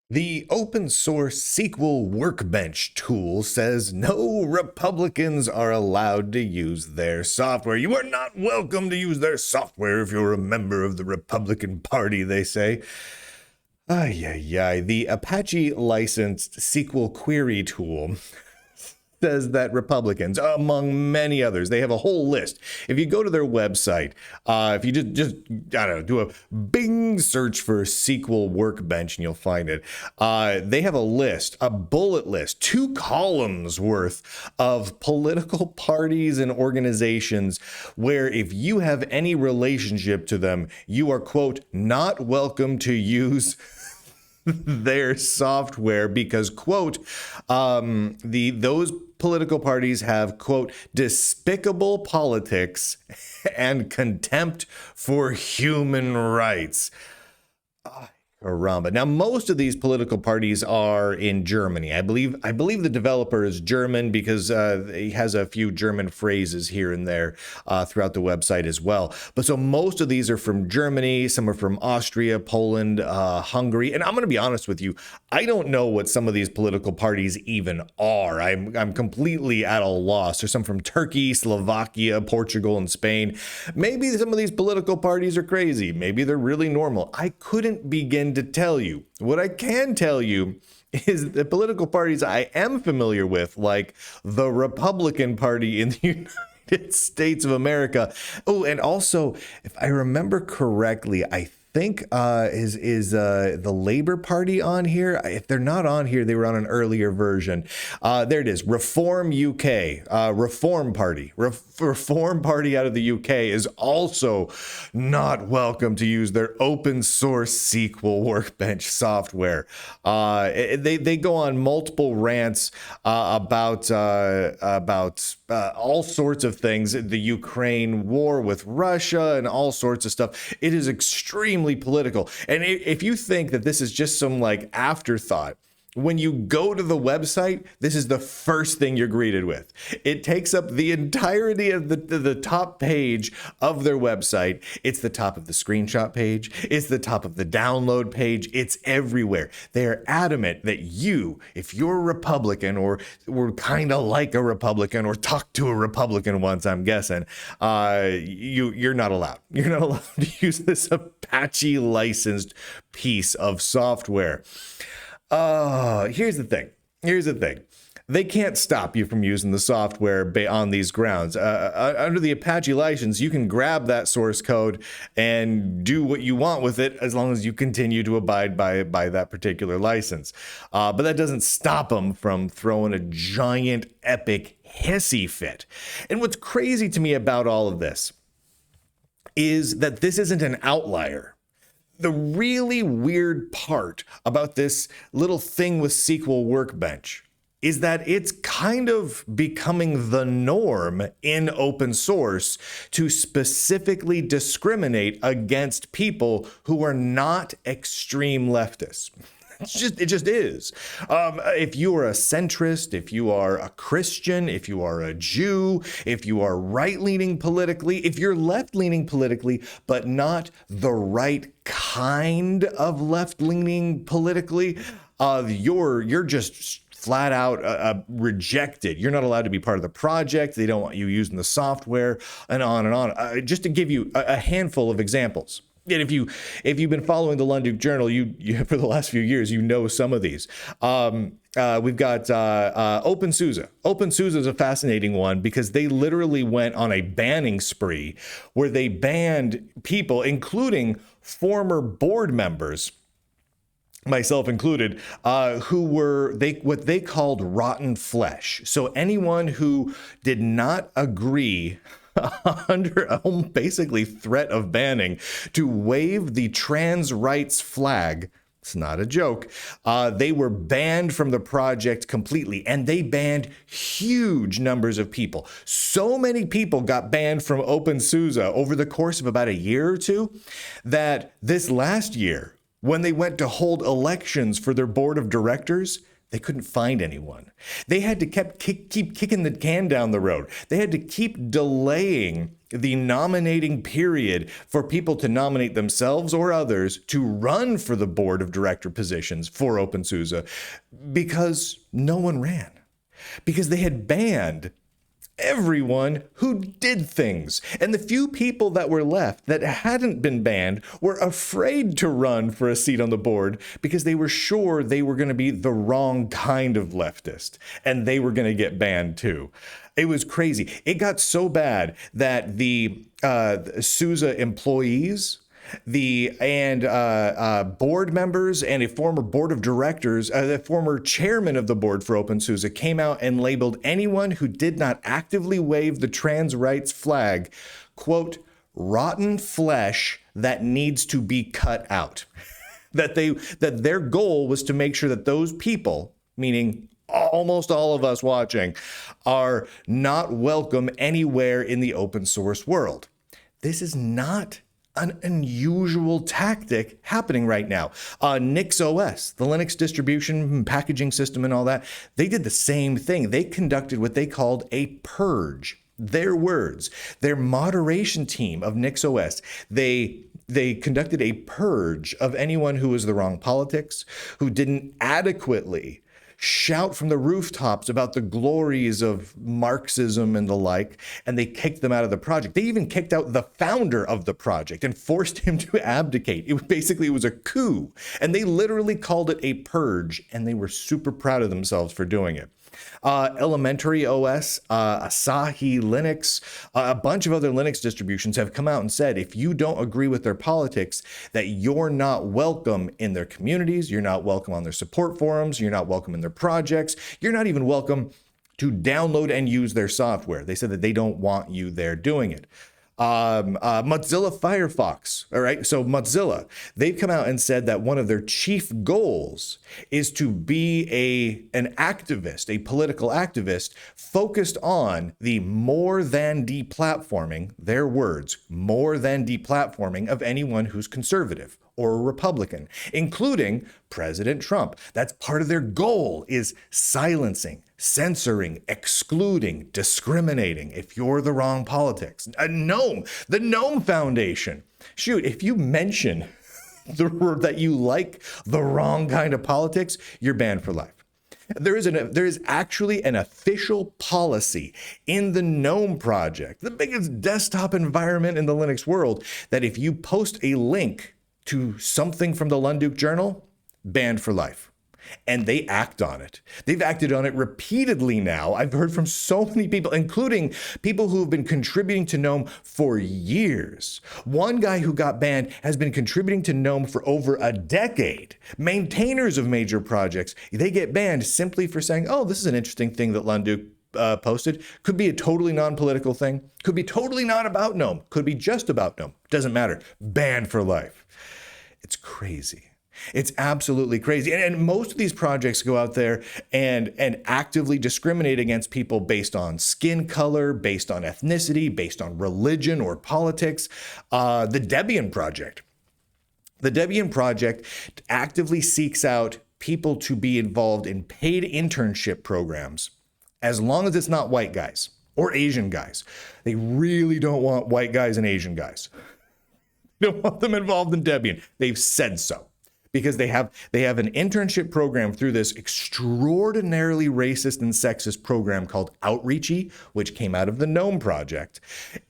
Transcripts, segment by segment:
The open source SQL Workbench tool says no Republicans are allowed to use their software. You are not welcome to use their software if you're a member of the Republican Party, they say. Ay, ay, ay. The Apache licensed SQL query tool says that Republicans, among many others, they have a whole list. If you go to their website, if you just I don't know, do a Bing search for SQL Workbench and you'll find it. They have a list, a bullet list, 2 columns worth of political parties and organizations where if you have any relationship to them, you are, quote, not welcome to use their software because, quote, those political parties have, quote, despicable politics and contempt for human rights. Caramba. Now, most of these political parties are in Germany. I believe the developer is German because he has a few German phrases here and there throughout the website as well. But so most of these are from Germany. Some are from Austria, Poland, Hungary. And I'm going to be honest with you. I don't know what some of these political parties even are. I'm completely at a loss. There's some from Turkey, Slovakia, Portugal, and Spain. Maybe some of these political parties are crazy. Maybe they're really normal. I couldn't begin to tell you. What I can tell you is the political parties I am familiar with, like the Republican Party in the United States of America. Oh, and also, if I remember correctly, I think is the Labor Party on here. If they're not on here, they were on an earlier version. There it is. Reform UK, Reform Party. Reform Party out of the UK is also not welcome to use their open source SQL Workbench software. They go on multiple rants about all sorts of things, the Ukraine war with Russia and all sorts of stuff. It is extremely political. And if you think that this is just some like afterthought, when you go to the website, this is the first thing you're greeted with. It takes up the entirety of the top page of their website. It's the top of the screenshot page. It's the top of the download page. It's everywhere. They are adamant that you, if you're a Republican or were kind of like a Republican or talked to a Republican once, I'm guessing, you're not allowed. You're not allowed to use this Apache licensed piece of software. Here's the thing. They can't stop you from using the software on these grounds. Under the Apache license, you can grab that source code and do what you want with it as long as you continue to abide by that particular license. But that doesn't stop them from throwing a giant, epic, hissy fit. And what's crazy to me about all of this is that this isn't an outlier. The really weird part about this little thing with SQL Workbench is that it's kind of becoming the norm in open source to specifically discriminate against people who are not extreme leftists. It just is. If you are a centrist, if you are a Christian, if you are a Jew, if you are right-leaning politically, if you're left-leaning politically, but not the right kind of left-leaning politically, you're just flat out rejected. You're not allowed to be part of the project. They don't want you using the software, and on and on. Just to give you a handful of examples. And if you've been following the Lunduke Journal, you for the last few years, you know some of these. We've got OpenSUSE. OpenSUSE is a fascinating one because they literally went on a banning spree where they banned people, including former board members, myself included, who were what they called rotten flesh. So anyone who did not agree under basically threat of banning to wave the trans rights flag. It's not a joke. They were banned from the project completely, and they banned huge numbers of people. So many people got banned from OpenSUSE over the course of about a year or two that this last year, when they went to hold elections for their board of directors, They couldn't find anyone. They had to keep kicking the can down the road. They had to keep delaying the nominating period for people to nominate themselves or others to run for the board of director positions for OpenSUSE because no one ran. Because they had banned everyone who did things. And the few people that were left that hadn't been banned were afraid to run for a seat on the board because they were sure they were going to be the wrong kind of leftist and they were going to get banned too. It was crazy. It got so bad that the SUSE employees board members and a former board of directors, the former chairman of the board for OpenSUSE came out and labeled anyone who did not actively wave the trans rights flag, quote, rotten flesh that needs to be cut out. that their goal was to make sure that those people, meaning almost all of us watching, are not welcome anywhere in the open source world. This is not an unusual tactic happening right now. NixOS, the Linux distribution packaging system and all that, they did the same thing. They conducted what they called a purge. Their words, their moderation team of NixOS, they conducted a purge of anyone who was the wrong politics, who didn't adequately shout from the rooftops about the glories of Marxism and the like, and they kicked them out of the project. They even kicked out the founder of the project and forced him to abdicate. It was a coup, and they literally called it a purge, and they were super proud of themselves for doing it. Elementary OS, Asahi Linux, a bunch of other Linux distributions have come out and said if you don't agree with their politics, that you're not welcome in their communities, you're not welcome on their support forums, you're not welcome in their projects, you're not even welcome to download and use their software. They said that they don't want you there doing it. Mozilla Firefox. All right. So Mozilla, they've come out and said that one of their chief goals is to be an activist, a political activist focused on the more than deplatforming, their words, more than deplatforming of anyone who's conservative or a Republican, including President Trump. That's part of their goal, is silencing, censoring, excluding, discriminating if you're the wrong politics. The Gnome Foundation. Shoot, if you mention that you like the wrong kind of politics, you're banned for life. There is actually an official policy in the GNOME project, the biggest desktop environment in the Linux world, that if you post a link to something from the Lunduke Journal, banned for life. And they act on it. They've acted on it repeatedly now. I've heard from so many people, including people who have been contributing to GNOME for years. One guy who got banned has been contributing to GNOME for over a decade. Maintainers of major projects, they get banned simply for saying, oh, this is an interesting thing that Lunduke posted. Could be a totally non-political thing. Could be totally not about GNOME. Could be just about GNOME. Doesn't matter. Banned for life. It's crazy. It's absolutely crazy. And most of these projects go out there and actively discriminate against people based on skin color, based on ethnicity, based on religion or politics. The Debian Project. The Debian Project actively seeks out people to be involved in paid internship programs, as long as it's not white guys or Asian guys. They really don't want white guys and Asian guys. They don't want them involved in Debian. They've said so, because they have an internship program through this extraordinarily racist and sexist program called Outreachy, which came out of the GNOME project,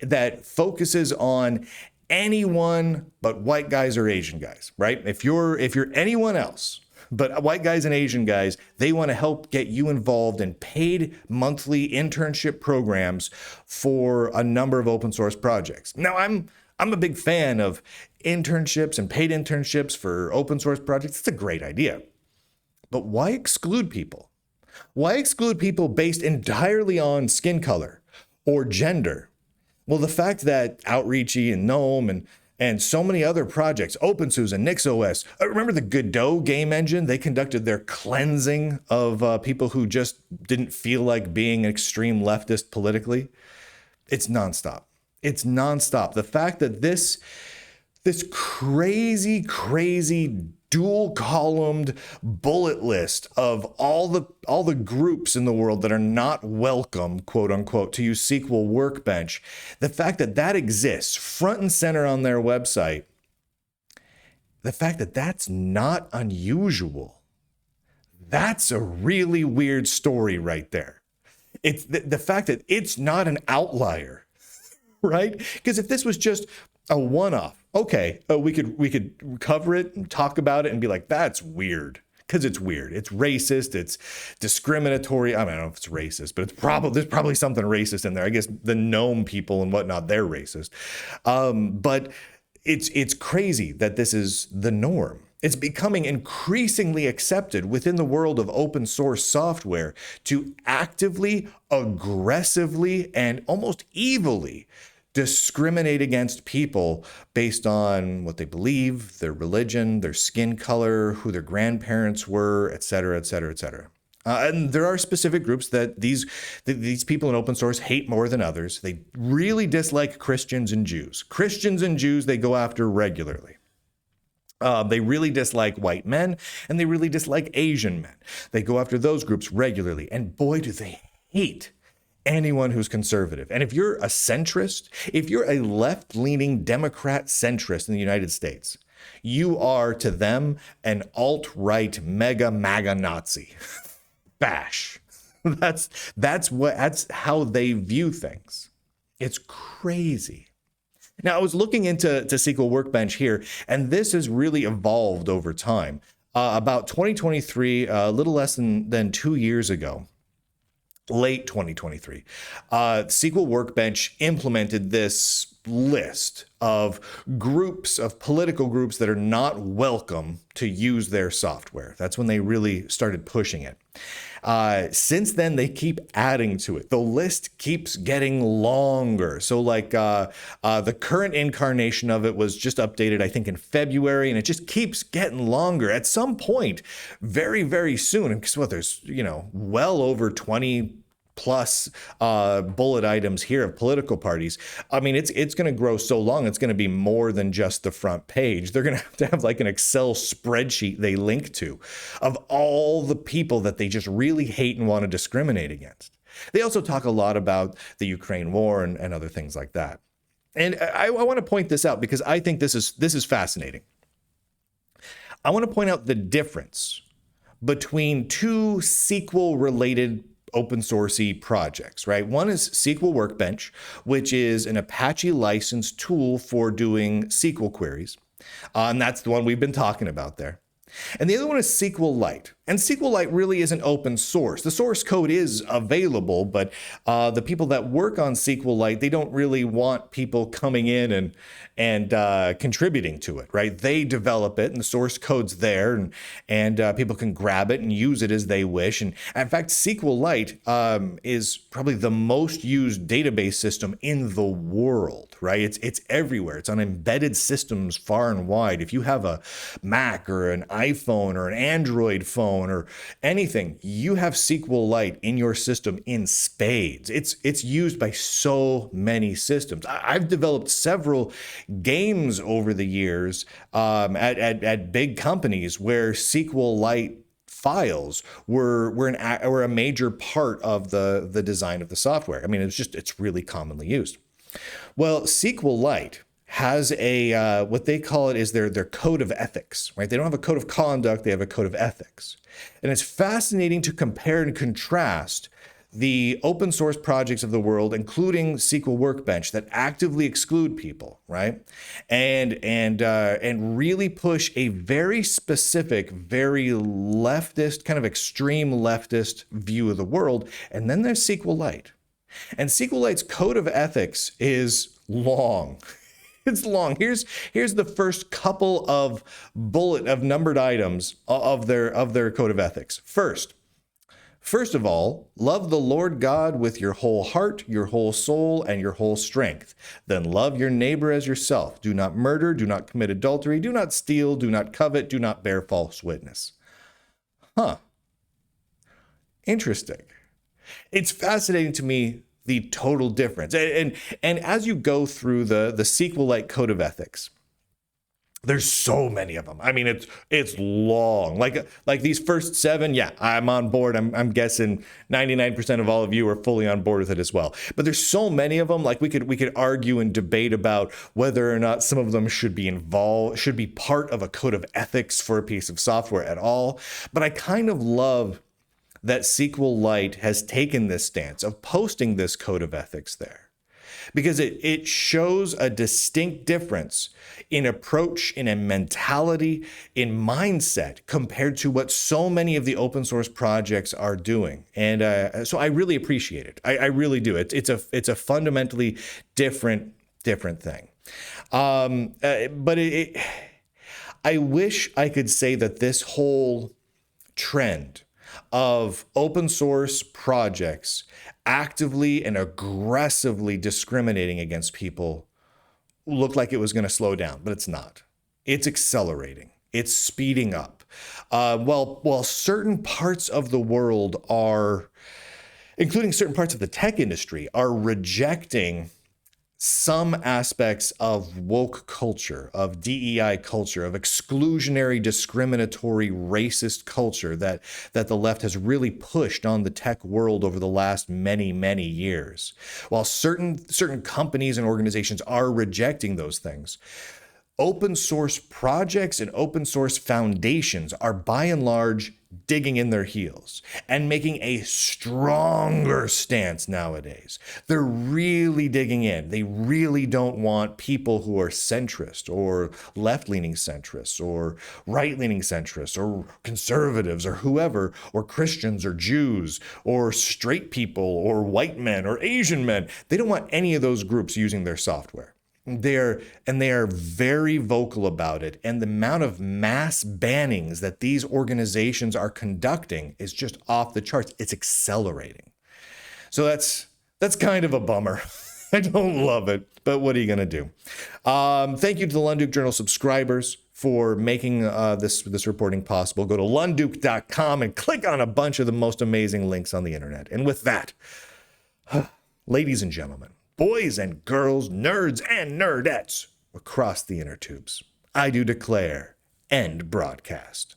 that focuses on anyone but white guys or Asian guys, right? If you're anyone else but white guys and Asian guys, they want to help get you involved in paid monthly internship programs for a number of open source projects. Now, I'm a big fan of internships and paid internships for open source projects. It's a great idea. But why exclude people? Why exclude people based entirely on skin color or gender? Well, the fact that Outreachy and GNOME and so many other projects, OpenSUSE and NixOS, remember the Godot game engine? They conducted their cleansing of people who just didn't feel like being an extreme leftist politically. It's nonstop. It's nonstop. The fact that this crazy dual columned bullet list of all the groups in the world that are not welcome, quote unquote, to use SQL Workbench. The fact that that exists front and center on their website, the fact that that's not unusual, that's a really weird story right there. It's the fact that it's not an outlier, right? Because if this was just a one-off, okay, we could cover it and talk about it and be like, that's weird, because it's weird. It's racist. It's discriminatory. I don't know if it's racist, but there's probably something racist in there. I guess the gnome people and whatnot, they're racist. But it's crazy that this is the norm. It's becoming increasingly accepted within the world of open source software to actively, aggressively, and almost evilly discriminate against people based on what they believe, their religion, their skin color, who their grandparents were, et cetera, et cetera, et cetera. And there are specific groups that these people in open source hate more than others. They really dislike Christians and Jews. Christians and Jews they go after regularly. They really dislike white men, and they really dislike Asian men. They go after those groups regularly. And boy, do they hate anyone who's conservative. And if you're a centrist, if you're a left-leaning Democrat centrist in the United States, you are to them an alt-right mega MAGA Nazi. Bash. That's how they view things. It's crazy. Now, I was looking into SQL Workbench here, and this has really evolved over time. About 2023, a little less than 2 years ago, late 2023, SQL Workbench implemented this list of groups, of political groups that are not welcome to use their software. That's when they really started pushing it. Since then, they keep adding to it. The list keeps getting longer. So like the current incarnation of it was just updated, I think, in February, and it just keeps getting longer. At some point, very, very soon, and guess what? There's, well over 20 plus bullet items here of political parties. I mean, it's going to grow so long, it's going to be more than just the front page. They're going to have like an Excel spreadsheet they link to of all the people that they just really hate and want to discriminate against. They also talk a lot about the Ukraine war and other things like that. And I want to point this out because I think this is fascinating. I want to point out the difference between two SQL-related open sourcey projects, right? One is SQL Workbench, which is an Apache licensed tool for doing SQL queries. And that's the one we've been talking about there. And the other one is SQLite. And SQLite really isn't open source. The source code is available, but the people that work on SQLite, they don't really want people coming in and contributing to it, right? They develop it and the source code's there and people can grab it and use it as they wish. And in fact, SQLite is probably the most used database system in the world, right? It's everywhere. It's on embedded systems far and wide. If you have a Mac or an iPhone or an Android phone or anything, you have SQLite in your system in spades. It's used by so many systems. I've developed several games over the years at big companies where SQLite files were a major part of the design of the software. I mean, it's really commonly used. Well, SQLite has a what they call it is their code of ethics, right? They don't have a code of conduct, they have a code of ethics. And it's fascinating to compare and contrast the open source projects of the world, including SQL Workbench, that actively exclude people, right? And really push a very specific, very leftist, kind of extreme leftist view of the world. And then there's SQLite. And SQLite's code of ethics is long. It's long. Here's the first couple of numbered items of their code of ethics. First of all, love the Lord God with your whole heart, your whole soul, and your whole strength. Then love your neighbor as yourself. Do not murder, do not commit adultery, do not steal, do not covet, do not bear false witness. Interesting. It's fascinating to me, the total difference. And as you go through the SQLite code of ethics, There's so many of them. I mean, it's long. Like these first 7, yeah, I'm on board. I'm guessing 99% of all of you are fully on board with it as well. But there's so many of them. Like we could argue and debate about whether or not some of them should be part of a code of ethics for a piece of software at all. But I kind of love that SQLite has taken this stance of posting this code of ethics there, because it shows a distinct difference in approach, in a mentality, in mindset compared to what so many of the open source projects are doing. And so I really appreciate it. I really do. It's a fundamentally different thing. But I wish I could say that this whole trend of open source projects actively and aggressively discriminating against people looked like it was going to slow down, but it's not. It's accelerating. It's speeding up. While certain parts of the world are, including certain parts of the tech industry, are rejecting some aspects of woke culture, of DEI culture, of exclusionary, discriminatory, racist culture that the left has really pushed on the tech world over the last many, many years. While certain companies and organizations are rejecting those things, open source projects and open source foundations are by and large digging in their heels and making a stronger stance nowadays. They're really digging in. They really don't want people who are centrist or left-leaning centrists or right-leaning centrists or conservatives or whoever, or Christians or Jews or straight people or white men or Asian men. They don't want any of those groups using their software. They are very vocal about it, and the amount of mass bannings that these organizations are conducting is just off the charts. It's accelerating. So that's kind of a bummer. I don't love it, but what are you going to do? Thank you to the Lunduke Journal subscribers for making this reporting possible. Go to lunduke.com and click on a bunch of the most amazing links on the internet. And with that, ladies and gentlemen, boys and girls, nerds and nerdettes across the inner tubes, I do declare, end broadcast.